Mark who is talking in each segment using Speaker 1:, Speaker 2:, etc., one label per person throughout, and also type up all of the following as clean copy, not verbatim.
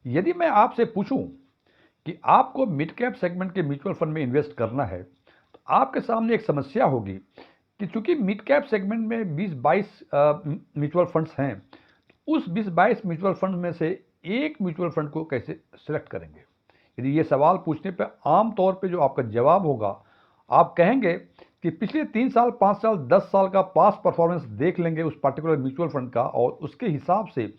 Speaker 1: यदि मैं आपसे पूछूं कि आपको मिड कैप सेगमेंट के म्यूचुअल फंड में इन्वेस्ट करना है, तो आपके सामने एक समस्या होगी कि चूंकि मिड कैप सेगमेंट में 20-22 म्यूचुअल फंड्स हैं, तो उस 20-22 म्यूचुअल फंड में से एक म्यूचुअल फंड को कैसे सिलेक्ट करेंगे। यदि ये सवाल पूछने पर आमतौर पे जो आपका जवाब होगा, आप कहेंगे कि पिछले 3 साल, 5 साल, 10 साल का पास परफॉर्मेंस देख लेंगे उस पर्टिकुलर म्यूचुअल फंड का, और उसके हिसाब से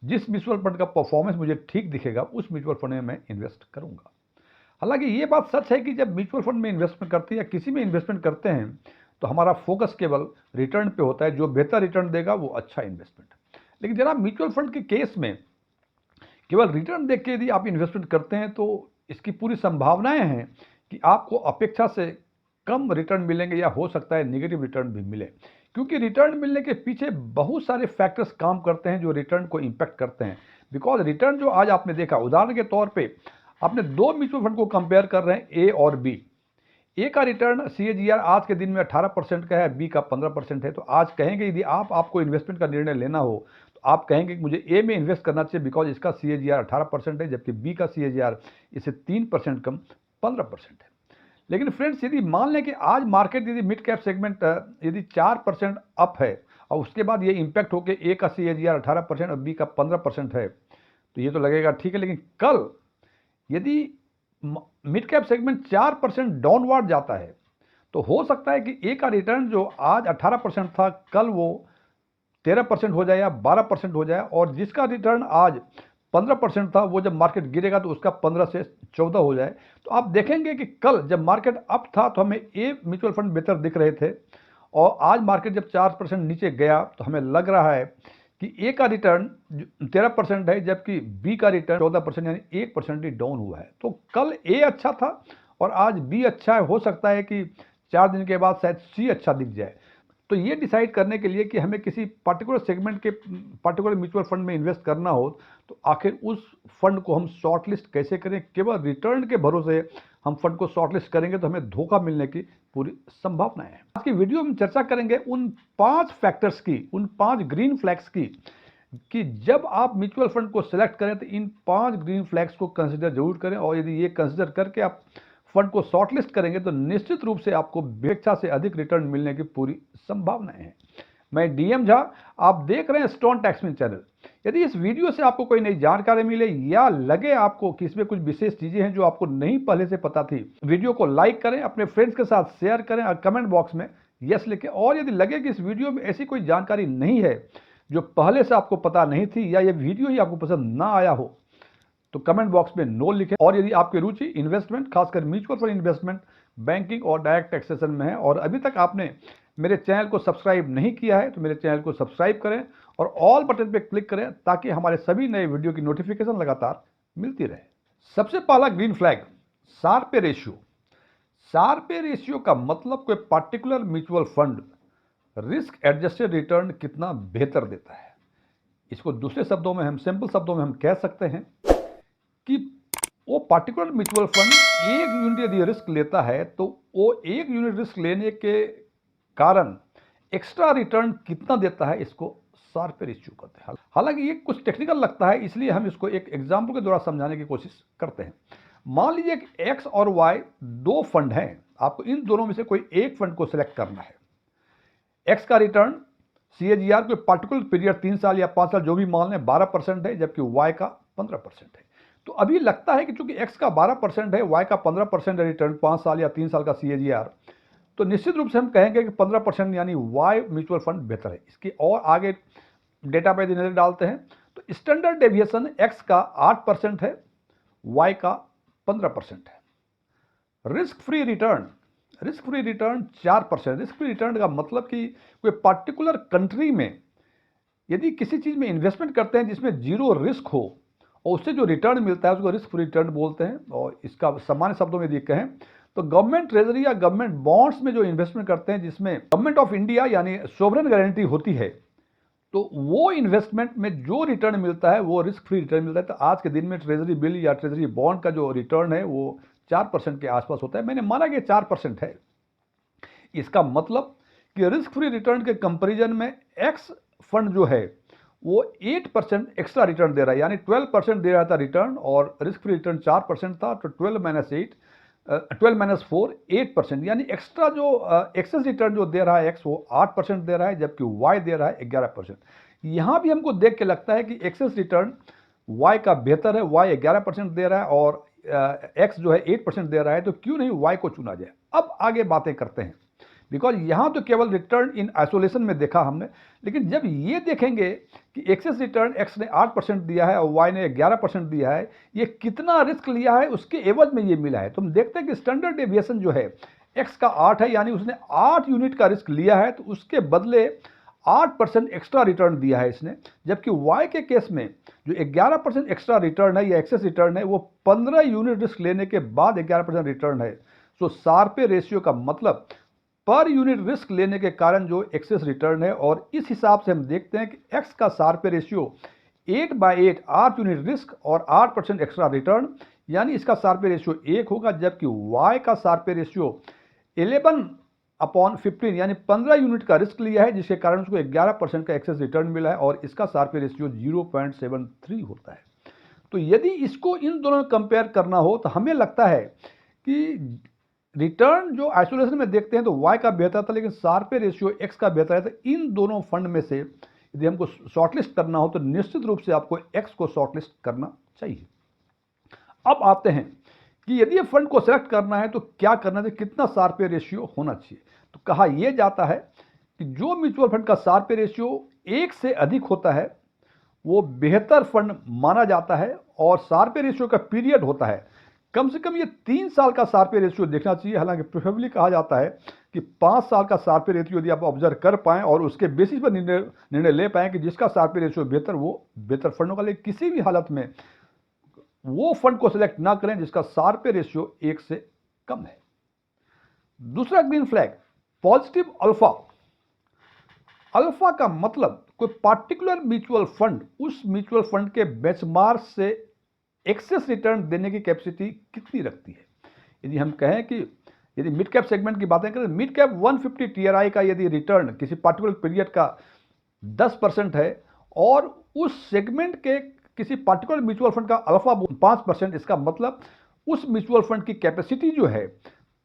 Speaker 1: जिस म्यूचुअल फंड का परफॉर्मेंस मुझे ठीक दिखेगा उस म्यूचुअल फंड में मैं इन्वेस्ट करूंगा। हालांकि ये बात सच है कि जब म्यूचुअल फंड में इन्वेस्टमेंट करते हैं या किसी में इन्वेस्टमेंट करते हैं, तो हमारा फोकस केवल रिटर्न पे होता है। जो बेहतर रिटर्न देगा वो अच्छा इन्वेस्टमेंट है। लेकिन जनाब, म्यूचुअल फंड के केस में केवल रिटर्न देख के यदि आप इन्वेस्टमेंट करते हैं तो इसकी पूरी संभावनाएं हैं कि आपको अपेक्षा से कम रिटर्न मिलेंगे, या हो सकता है नेगेटिव रिटर्न भी मिले, क्योंकि रिटर्न मिलने के पीछे बहुत सारे फैक्टर्स काम करते हैं जो रिटर्न को इंपैक्ट करते हैं। बिकॉज रिटर्न जो आज आपने देखा, उदाहरण के तौर पे आपने दो म्यूचुअल फंड को कंपेयर कर रहे हैं, ए और बी। ए का रिटर्न CAGR आज के दिन में 18% का है, बी का 15% है। तो आज कहेंगे यदि आपको इन्वेस्टमेंट का निर्णय लेना हो, तो आप कहेंगे कि मुझे ए में इन्वेस्ट करना चाहिए बिकॉज इसका CAGR 18% है, जबकि बी का CAGR इससे 3% कम 15% है। लेकिन फ्रेंड्स, यदि मान लें कि आज मार्केट यदि मिड कैप सेगमेंट यदि 4% अप है, और उसके बाद ये इंपैक्ट होकर ए का CAGR 18% और बी का 15% है, तो ये तो लगेगा ठीक है। लेकिन कल यदि मिड कैप सेगमेंट 4% डाउनवर्ड जाता है, तो हो सकता है कि ए का रिटर्न जो आज 18% था, कल वो 13% हो जाए या 12% हो जाए, और जिसका रिटर्न आज 15% था, वो जब मार्केट गिरेगा तो उसका 15 से 14 हो जाए। तो आप देखेंगे कि कल जब मार्केट अप था तो हमें ए म्यूचुअल फंड बेहतर दिख रहे थे, और आज मार्केट जब 4% नीचे गया तो हमें लग रहा है कि ए का रिटर्न 13% है, जबकि बी का रिटर्न 14%, यानी 1% ही डाउन हुआ है। तो कल ए अच्छा था और आज बी अच्छा है। हो सकता है कि 4 दिन के बाद शायद सी अच्छा दिख जाए। तो ये डिसाइड करने के लिए कि हमें किसी पर्टिकुलर सेगमेंट के पर्टिकुलर म्यूचुअल फंड में इन्वेस्ट करना हो, तो आखिर उस फंड को हम शॉर्टलिस्ट कैसे करें। केवल रिटर्न के भरोसे हम फंड को शॉर्टलिस्ट करेंगे तो हमें धोखा मिलने की पूरी संभावना है। आज की वीडियो में चर्चा करेंगे उन 5 फैक्टर्स की, उन 5 ग्रीन फ्लैग्स की, कि जब आप म्यूचुअल फंड को सिलेक्ट करें तो इन 5 ग्रीन फ्लैग्स को कंसिडर जरूर करें, और यदि ये कंसिडर करके आप फंड को शॉर्टलिस्ट करेंगे तो निश्चित रूप से आपको अपेक्षा से अधिक रिटर्न मिलने की पूरी संभावनाएं हैं। मैं DM झा, आप देख रहे हैं स्टोन टैक्समैन चैनल। यदि इस वीडियो से आपको कोई नई जानकारी मिले या लगे आपको कि इसमें कुछ विशेष चीजें हैं जो आपको नहीं पहले से पता थी, वीडियो को लाइक करें, अपने फ्रेंड्स के साथ शेयर करें और कमेंट बॉक्स में यस लिखें। और यदि लगे कि इस वीडियो में ऐसी कोई जानकारी नहीं है जो पहले से आपको पता नहीं थी, या ये वीडियो ही आपको पसंद ना आया हो, तो कमेंट बॉक्स में नो लिखें। और यदि आपकी रुचि इन्वेस्टमेंट, खासकर म्यूचुअल फंड इन्वेस्टमेंट, बैंकिंग और डायरेक्ट टैक्सेशन में है, और अभी तक आपने मेरे चैनल को सब्सक्राइब नहीं किया है, तो मेरे चैनल को सब्सक्राइब करें और ऑल बटन पर क्लिक करें, ताकि हमारे सभी नए वीडियो की नोटिफिकेशन लगातार मिलती रहे। सबसे पहला green flag, Sharpe ratio. Sharpe ratio का मतलब कोई particular mutual fund risk adjusted return कितना बेहतर देता है। इसको दूसरे शब्दों में, हम सिंपल शब्दों में हम कह सकते हैं कि वो पर्टिकुलर म्यूचुअल फंड 1 यूनिट यदि रिस्क लेता है, तो वो 1 यूनिट रिस्क लेने के कारण एक्स्ट्रा रिटर्न कितना देता है, इसको शार्पे रेशियो कहते हैं। हालांकि ये कुछ टेक्निकल लगता है, इसलिए हम इसको एक एग्जांपल के द्वारा समझाने की कोशिश करते हैं। मान लीजिए कि एक्स और वाई 2 फंड हैं, आपको इन दोनों में से कोई एक फंड को सिलेक्ट करना है। एक्स का रिटर्न CAGR कोई पर्टिकुलर पीरियड 3 साल या 5 साल जो भी मान लें 12% है, जबकि वाई का 15% है। तो अभी लगता है कि चूंकि एक्स का 12% है, वाई का 15% है रिटर्न 5 साल या 3 साल का CAGR, तो निश्चित रूप से हम कहेंगे कि 15% यानी वाई म्यूचुअल फंड बेहतर है। इसके और आगे डेटा पे नजर डालते हैं, तो स्टैंडर्ड डेविएशन एक्स का 8% है, वाई का 15% है। Risk free return 4%। Risk free return का मतलब कि कोई पर्टिकुलर कंट्री में यदि किसी चीज में इन्वेस्टमेंट करते हैं जिसमें जीरो रिस्क हो, और उससे जो रिटर्न मिलता है उसको रिस्क फ्री रिटर्न बोलते हैं। और इसका सामान्य शब्दों में यदि कहें तो गवर्नमेंट ट्रेजरी या गवर्नमेंट बॉन्ड्स में जो इन्वेस्टमेंट करते हैं, जिसमें गवर्नमेंट ऑफ इंडिया यानी सोवरेन गारंटी होती है, तो वो इन्वेस्टमेंट में जो रिटर्न मिलता है वो रिस्क फ्री रिटर्न मिलता है। तो आज के दिन में ट्रेजरी बिल या ट्रेजरी बॉन्ड का जो रिटर्न है वो 4% के आसपास होता है। मैंने माना कि 4% है। इसका मतलब कि रिस्क फ्री रिटर्न के कंपैरिजन में एक्स फंड जो है वो 8% एक्स्ट्रा रिटर्न दे रहा है, यानी 12% दे रहा था रिटर्न और रिस्क फ्री रिटर्न 4% था, तो 12 - 4 8%, यानी एक्स्ट्रा जो एक्सेस रिटर्न जो दे रहा है एक्स वो 8% दे रहा है, जबकि वाई दे रहा है 11%। यहाँ भी हमको देख के लगता है कि एक्सेस रिटर्न वाई का बेहतर है, वाई 11% दे रहा है और एक्स जो है 8% दे रहा है, तो क्यों नहीं वाई को चुना जाए। अब आगे बातें करते हैं, बिकॉज यहाँ तो केवल रिटर्न इन आइसोलेशन में देखा हमने, लेकिन जब ये देखेंगे कि एक्सेस रिटर्न एक्स ने 8% दिया है और वाई ने 11% दिया है, ये कितना रिस्क लिया है उसके एवज में ये मिला है। तो हम देखते हैं कि स्टैंडर्ड डेविएशन जो है एक्स का 8 है, यानी उसने 8 यूनिट का रिस्क लिया है, तो उसके बदले 8% एक्स्ट्रा रिटर्न दिया है इसने, जबकि वाई के केस में जो 11% एक्स्ट्रा रिटर्न है या एक्सेस रिटर्न है वो 15 यूनिट रिस्क लेने के बाद 11% रिटर्न है। सो शार्पे रेशियो का मतलब पर यूनिट रिस्क लेने के कारण जो एक्सेस रिटर्न है, और इस हिसाब से हम देखते हैं कि एक्स का शार्पे रेशियो 8/8, 8 यूनिट रिस्क और 8% एक्स्ट्रा रिटर्न, यानी इसका शार्पे रेशियो 1 होगा, जबकि वाई का शार्पे रेशियो 11/15, यानी 15 यूनिट का रिस्क लिया है, जिसके कारण उसको 11% का एक्सेस रिटर्न मिला है और इसका शार्पे रेशियो 0.73 होता है। तो यदि इसको इन दोनों कंपेयर करना हो तो हमें लगता है कि रिटर्न जो आइसोलेशन में देखते हैं तो वाई का बेहतर था, लेकिन शार्पे रेशियो एक्स का बेहतर है। तो इन दोनों फंड में से यदि हमको शॉर्टलिस्ट करना हो तो निश्चित रूप से आपको एक्स को शॉर्टलिस्ट करना चाहिए। अब आते हैं कि यदि ये फंड को सेलेक्ट करना है तो क्या करना चाहिए, कितना शार्पे रेशियो होना चाहिए। तो कहा यह जाता है कि जो म्यूचुअल फंड का शार्पे रेशियो 1 से अधिक होता है वो बेहतर फंड माना जाता है, और शार्पे रेशियो का पीरियड होता है कम से कम ये 3 साल का शार्पे रेशियो देखना चाहिए। हालांकि प्रेफरेबली कहा जाता है कि 5 साल का शार्पे रेशियो यदि आप ऑब्जर्व कर पाएं और उसके बेसिस पर निर्णय ले पाएं कि जिसका शार्पे रेशियो बेहतर वो बेहतर फंड होगा, लेकिन किसी भी हालत में वो फंड को सिलेक्ट ना करें जिसका शार्पे रेशियो 1 से कम है। दूसरा green flag, positive alpha. Alpha का मतलब कोई पार्टिकुलर म्यूचुअल फंड उस म्यूचुअल फंड के बेंचमार्क से एक्सेस रिटर्न देने की कैपेसिटी कितनी रखती है। यदि हम कहें कि यदि मिड कैप सेगमेंट की बातें करें, मिड कैप 150 टीआरआई का यदि रिटर्न किसी पार्टिकुलर पीरियड का 10% है और उस सेगमेंट के किसी पार्टिकुलर म्यूचुअल फंड का अल्फा 5%, इसका मतलब उस म्यूचुअल फंड की कैपेसिटी जो है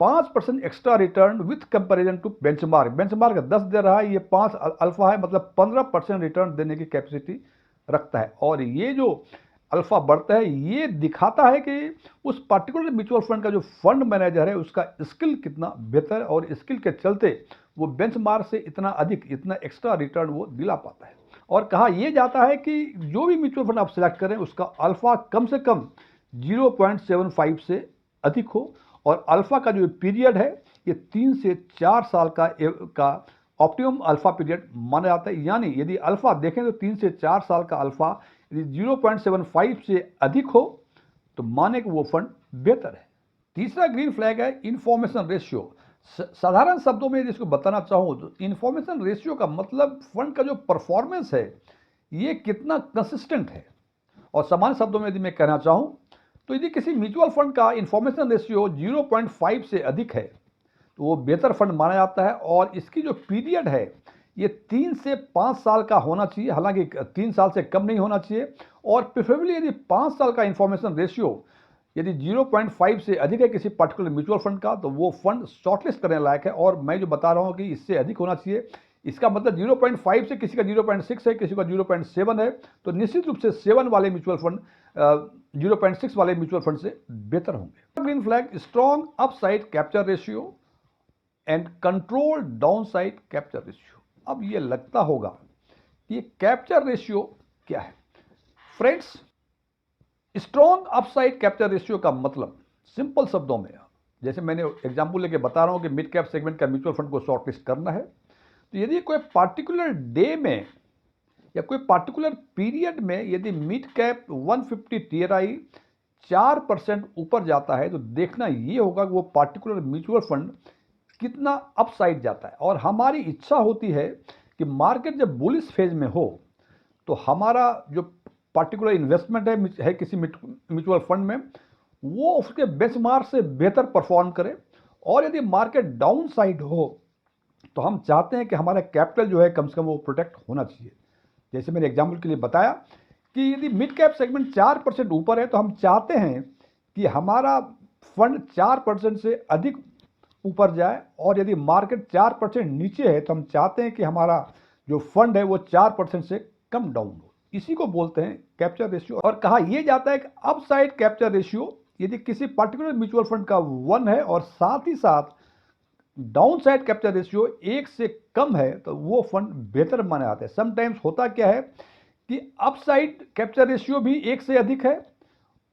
Speaker 1: 5% extra return with comparison to benchmark. Benchmark 10 दे रहा है, ये 5 अल्फा है, मतलब 15% रिटर्न देने की कैपेसिटी रखता है। और ये जो अल्फा बढ़ता है ये दिखाता है कि उस पर्टिकुलर म्यूचुअल फंड का जो फंड मैनेजर है उसका स्किल कितना बेहतर है, और स्किल के चलते वो बेंचमार्क से इतना अधिक, इतना एक्स्ट्रा रिटर्न वो दिला पाता है। और कहा यह जाता है कि जो भी म्यूचुअल फंड आप सिलेक्ट करें उसका अल्फा कम से कम 0.75 से अधिक हो, और अल्फा का जो पीरियड है ये 3 से 4 साल का ऑप्टिमम अल्फा पीरियड माना जाता है। यानी यदि अल्फा देखें तो 3 से 4 साल का अल्फा यदि 0.75 से अधिक हो तो माने कि वो फंड बेहतर है। तीसरा ग्रीन फ्लैग है इंफॉर्मेशन रेशियो। साधारण शब्दों में यदि इसको बताना चाहूँ तो इंफॉर्मेशन रेशियो का मतलब फंड का जो परफॉर्मेंस है ये कितना कंसिस्टेंट है। और सामान्य शब्दों में यदि मैं कहना चाहूँ तो यदि किसी म्यूचुअल फंड का इंफॉर्मेशन रेशियो 0.5 से अधिक है तो वो बेहतर फंड माना जाता है, और इसकी जो पीरियड है ये 3 से 5 साल का होना चाहिए, हालांकि 3 साल से कम नहीं होना चाहिए। और प्रेफरेबली यदि 5 साल का इंफॉर्मेशन रेशियो यदि 0.5 से अधिक है किसी पर्टिकुलर म्यूचुअल फंड का तो वो फंड शॉर्टलिस्ट करने लायक है। और मैं जो बता रहा हूँ कि इससे अधिक होना चाहिए, इसका मतलब 0.5 से किसी का 0.6 है, किसी का 0.7 है, तो निश्चित रूप से 7 वाले म्यूचुअल फंड 0.6 वाले म्यूचुअल फंड से बेहतर होंगे। Green flag, strong upside capture ratio and control downside capture ratio. अब ये लगता होगा कि ये कैप्चर रेशियो क्या है। Friends, strong upside capture ratio का मतलब सिंपल शब्दों में, जैसे मैंने एग्जांपल लेके बता रहा हूं कि मिड कैप सेगमेंट का म्यूचुअल फंड को शॉर्टलिस्ट करना है, तो यदि कोई पार्टिकुलर डे में या कोई पार्टिकुलर पीरियड में यदि मिड कैप 150 टीआरआई 4% ऊपर जाता है तो देखना ये होगा कि वो पार्टिकुलर म्यूचुअल फंड कितना अपसाइड जाता है। और हमारी इच्छा होती है कि मार्केट जब बुलिश फेज में हो तो हमारा जो पार्टिकुलर इन्वेस्टमेंट है किसी म्यूचुअल फंड में वो उसके बेंचमार्क से बेहतर परफॉर्म करे, और यदि मार्केट डाउन साइड हो तो हम चाहते हैं कि हमारा कैपिटल जो है कम से कम वो प्रोटेक्ट होना चाहिए। जैसे मैंने एग्जाम्पल के लिए बताया कि यदि मिड कैप सेगमेंट 4% ऊपर है तो हम चाहते हैं कि हमारा फंड 4% से अधिक ऊपर जाए, और यदि मार्केट 4% नीचे है तो हम चाहते हैं कि हमारा जो फंड है वो 4% से कम डाउन हो। इसी को बोलते हैं कैप्चर रेशियो। और कहा यह जाता है कि अपसाइड कैप्चर रेशियो यदि किसी पर्टिकुलर म्यूचुअल फंड का 1 है और साथ ही साथ डाउन साइड कैप्चर रेशियो 1 से कम है तो वो फंड बेहतर माने जाते हैं। समटाइम्स होता क्या है कि अपसाइड कैप्चर रेशियो भी 1 से अधिक है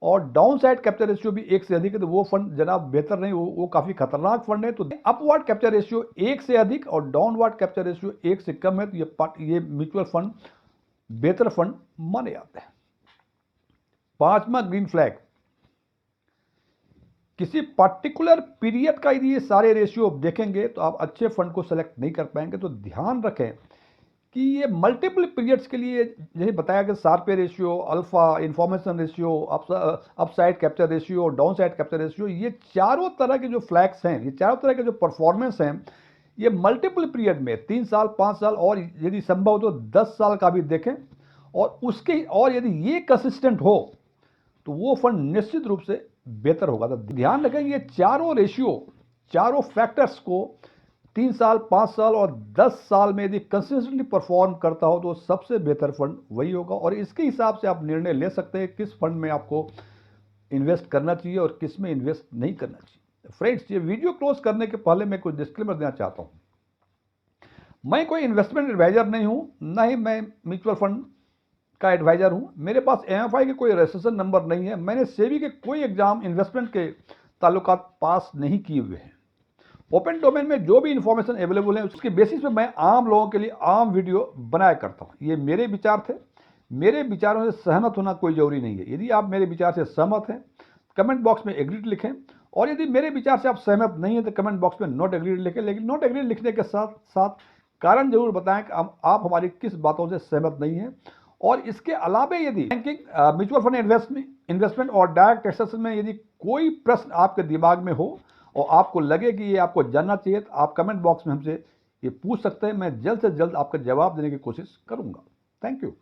Speaker 1: और डाउन साइड कैप्चर रेशियो भी 1 से अधिक है तो वो फंड जनाब बेहतर नहीं, वो काफी खतरनाक फंड है। तो अपवर्ड कैप्चर रेशियो 1 से अधिक और डाउनवर्ड कैप्चर रेशियो 1 से कम है तो ये म्यूचुअल फंड बेहतर फंड माने जाते हैं। पांचवा ग्रीन फ्लैग, किसी पर्टिकुलर पीरियड का यदि ये सारे रेशियो देखेंगे तो आप अच्छे फंड को सेलेक्ट नहीं कर पाएंगे। तो ध्यान रखें कि ये मल्टीपल पीरियड्स के लिए, जैसे बताया कि Sharpe ratio, alpha, information ratio, upside capture ratio, down side capture ratio, ये चारों तरह के जो फ्लैग्स हैं, ये चारों तरह के जो परफॉर्मेंस हैं, ये मल्टीपल पीरियड में 3 साल, 5 साल और यदि संभव हो तो 10 साल का भी देखें, और यदि ये कंसिस्टेंट हो तो वो फंड निश्चित रूप से बेहतर होगा। तो ध्यान रखें ये चारों रेशियो, चारों फैक्टर्स को 3 साल, 5 साल और 10 साल में यदि कंसिस्टेंटली परफॉर्म करता हो तो सबसे बेहतर फंड वही होगा, और इसके हिसाब से आप निर्णय ले सकते हैं किस फंड में आपको इन्वेस्ट करना चाहिए और किस में इन्वेस्ट नहीं करना चाहिए। फ्रेंड्स, ये वीडियो क्लोज करने के पहले मैं कुछ डिस्क्लेमर देना चाहता हूं। मैं कोई इन्वेस्टमेंट एडवाइजर नहीं हूं, ना ही मैं म्यूचुअल फंड का एडवाइजर हूं। मेरे पास एमएफआई के कोई रजिस्ट्रेशन नंबर नहीं है। मैंने सेबी के कोई एग्जाम इन्वेस्टमेंट के ताल्लुकात पास नहीं किए हुए हैं। ओपन डोमेन में जो भी इंफॉर्मेशन अवेलेबल है उसके बेसिस पे मैं आम लोगों के लिए आम वीडियो बनाया करता हूं। ये मेरे विचार थे, मेरे विचारों से सहमत होना कोई जरूरी नहीं है। यदि आप मेरे विचार से सहमत हैं कमेंट बॉक्स में एग्रीड लिखें, और यदि मेरे विचार से आप सहमत नहीं है तो कमेंट बॉक्स में नॉट एग्रीड लिखें। लेकिन नॉट एग्रीड लिखने के साथ साथ कारण जरूर बताएं कि आप हमारी किस बातों से सहमत नहीं है। और इसके अलावा यदि बैंकिंग, म्यूचुअल फंड इन्वेस्टमेंट और डायरेक्ट टैक्सेशन में यदि कोई प्रश्न आपके दिमाग में हो और आपको लगे कि ये आपको जानना चाहिए तो आप कमेंट बॉक्स में हमसे ये पूछ सकते हैं। मैं जल्द से जल्द आपका जवाब देने की कोशिश करूंगा। Thank you.